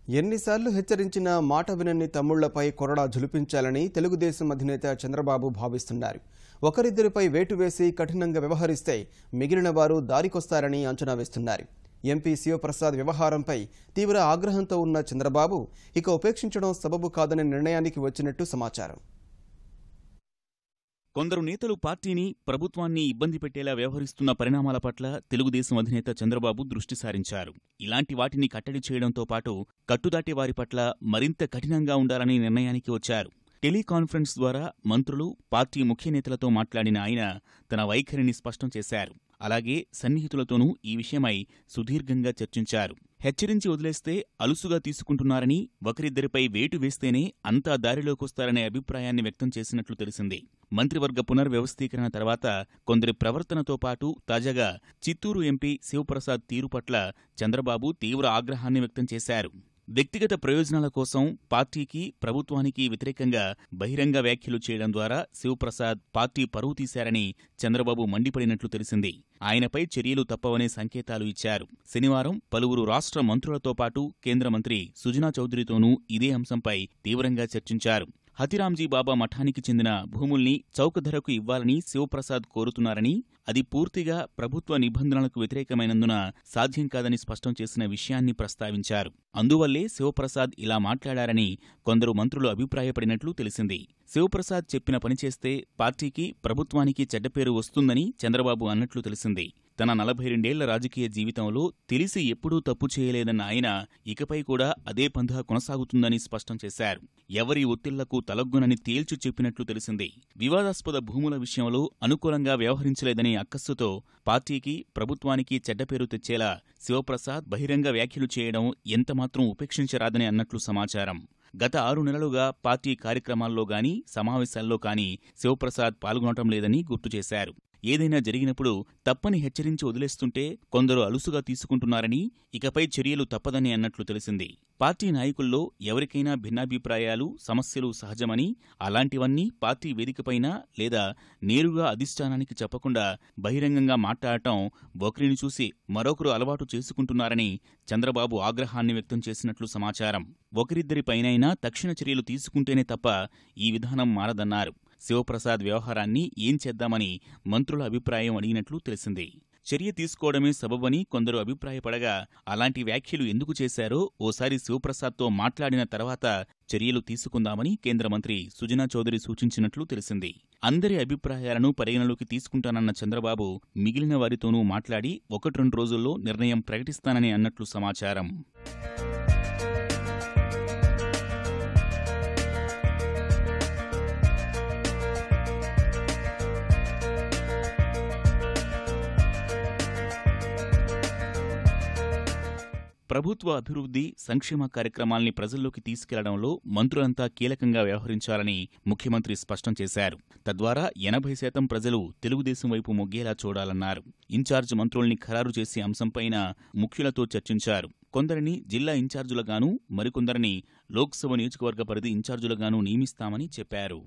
ఎన్నిసార్లు హెచ్చరించినా మాట వినని తమ్ముళ్లపై కొరడా జులిపించాలని తెలుగుదేశం అధినేత చంద్రబాబు భావిస్తున్నారు. ఒకరిద్దరిపై వేటు వేసి కఠినంగా వ్యవహరిస్తే మిగిలిన వారు దారికొస్తారని అంచనా వేస్తున్నారు. ఎంపీ శివప్రసాద్ వ్యవహారంపై తీవ్ర ఆగ్రహంతో ఉన్న చంద్రబాబు ఇక ఉపేక్షించడం సబబు కాదనే నిర్ణయానికి వచ్చినట్టు సమాచారం. కొందరు నేతలు పార్టీని, ప్రభుత్వాన్ని ఇబ్బంది పెట్టేలా వ్యవహరిస్తున్న పరిణామాల పట్ల తెలుగుదేశం అధినేత చంద్రబాబు దృష్టి సారించారు. ఇలాంటి వాటిని కట్టడి చేయడంతో పాటు కట్టుదాటే వారి పట్ల మరింత కఠినంగా ఉండాలని నిర్ణయానికి వచ్చారు. టెలికాన్ఫరెన్స్ ద్వారా మంత్రులు, పార్టీ ముఖ్య నేతలతో మాట్లాడిన ఆయన తన వైఖరిని స్పష్టం చేశారు. అలాగే సన్నిహితులతోనూ ఈ విషయమై సుదీర్ఘంగా చర్చించారు. హెచ్చరించి వదిలేస్తే అలుసుగా తీసుకుంటున్నారని, ఒకరిద్దరిపై వేటు వేస్తేనే అంతా దారిలోకొస్తారనే అభిప్రాయాన్ని వ్యక్తం చేసినట్లు తెలిసింది. మంత్రివర్గ పునర్వ్యవస్థీకరణ తర్వాత కొందరి ప్రవర్తనతో పాటు తాజాగా చిత్తూరు ఎంపీ శివప్రసాద్ తీరు పట్ల చంద్రబాబు తీవ్ర ఆగ్రహాన్ని వ్యక్తం చేశారు. వ్యక్తిగత ప్రయోజనాల కోసం పార్టీకి, ప్రభుత్వానికి వ్యతిరేకంగా బహిరంగ వ్యాఖ్యలు చేయడం ద్వారా శివప్రసాద్ పార్టీ పరువు తీశారని చంద్రబాబు మండిపడినట్లు తెలిసింది. ఆయనపై చర్యలు తప్పవనే సంకేతాలు ఇచ్చారు. శనివారం పలువురు రాష్ట్ర మంత్రులతో పాటు కేంద్ర మంత్రి సుజనా చౌదరితోనూ ఇదే అంశంపై తీవ్రంగా చర్చించారు. హతిరాంజీ బాబా మఠానికి చెందిన భూముల్ని చౌక ధరకు ఇవ్వాలని శివప్రసాద్ కోరుతున్నారని, అది పూర్తిగా ప్రభుత్వ నిబంధనలకు వ్యతిరేకమైనందున సాధ్యం కాదని స్పష్టం చేసిన విషయాన్ని ప్రస్తావించారు. అందువల్లే శివప్రసాద్ ఇలా మాట్లాడారని కొందరు మంత్రులు అభిప్రాయపడినట్లు తెలిసింది. శివప్రసాద్ చెప్పిన పనిచేస్తే పార్టీకి, ప్రభుత్వానికి చెడ్డపేరు వస్తుందని చంద్రబాబు అన్నట్లు తెలిసింది. తన 42 రాజకీయ జీవితంలో తెలిసి ఎప్పుడూ తప్పు చేయలేదన్న ఆయన ఇకపై కూడా అదే పంథా కొనసాగుతుందని స్పష్టం చేశారు. ఎవరి ఒత్తిళ్లకు తలొగ్గనని తేల్చి చెప్పినట్లు తెలిసింది. వివాదాస్పద భూముల విషయంలో అనుకూలంగా వ్యవహరించలేదనే అక్కస్సుతో పార్టీకి, ప్రభుత్వానికి చెడ్డపేరు తెచ్చేలా శివప్రసాద్ బహిరంగ వ్యాఖ్యలు చేయడం ఎంతమాత్రం ఉపేక్షించరాదని అన్నట్లు సమాచారం. గత 6 నెలలుగా పార్టీ కార్యక్రమాల్లో గానీ, సమావేశాల్లో కానీ శివప్రసాద్ పాల్గొనటం లేదని గుర్తు చేశారు. ఏదైనా జరిగినప్పుడు తప్పని హెచ్చరించి వదిలేస్తుంటే కొందరు అలుసుగా తీసుకుంటున్నారని, ఇకపై చర్యలు తప్పదని అన్నట్లు తెలిసింది. పార్టీ నాయకుల్లో ఎవరికైనా భిన్నాభిప్రాయాలు, సమస్యలు సహజమని, అలాంటివన్నీ పార్టీ వేదికపైన లేదా నేరుగా అధిష్టానానికి చెప్పకుండా బహిరంగంగా మాట్లాడటం ఒకరిని చూసి మరొకరు అలవాటు చేసుకుంటున్నారని చంద్రబాబు ఆగ్రహాన్ని వ్యక్తం చేసినట్లు సమాచారం. ఒకరిద్దరిపైనైనా తక్షణ చర్యలు తీసుకుంటేనే తప్ప ఈ విధానం మారదన్నారు. శివప్రసాద్ వ్యవహారాన్ని ఏం చేద్దామని మంత్రుల అభిప్రాయం అడిగినట్లు తెలిసింది. చర్య తీసుకోవడమే సబబని కొందరు అభిప్రాయపడగా, అలాంటి వ్యాఖ్యలు ఎందుకు చేశారో ఓసారి శివప్రసాద్తో మాట్లాడిన తర్వాత చర్యలు తీసుకుందామని కేంద్ర మంత్రి సుజనా చౌదరి సూచించినట్లు తెలిసింది. అందరి అభిప్రాయాలను పరిగణలోకి తీసుకుంటానన్న చంద్రబాబు మిగిలిన వారితోనూ మాట్లాడి 1-2 రోజుల్లో నిర్ణయం ప్రకటిస్తానని అన్నట్లు సమాచారం. ప్రభుత్వ అభివృద్ధి, సంక్షేమ కార్యక్రమాల్ని ప్రజల్లోకి తీసుకెళ్లడంలో మంత్రులంతా కీలకంగా వ్యవహరించాలని ముఖ్యమంత్రి స్పష్టం చేశారు. తద్వారా 80% ప్రజలు తెలుగుదేశం వైపు మొగ్గేలా చూడాలన్నారు. ఇన్ఛార్జ్ మంత్రుల్ని ఖరారు చేసే అంశంపైన ముఖ్యులతో చర్చించారు. కొందరిని జిల్లా ఇన్ఛార్జులుగానూ, మరికొందరిని లోక్సభ నియోజకవర్గ పరిధి ఇన్ఛార్జులుగానూ నియమిస్తామని చెప్పారు.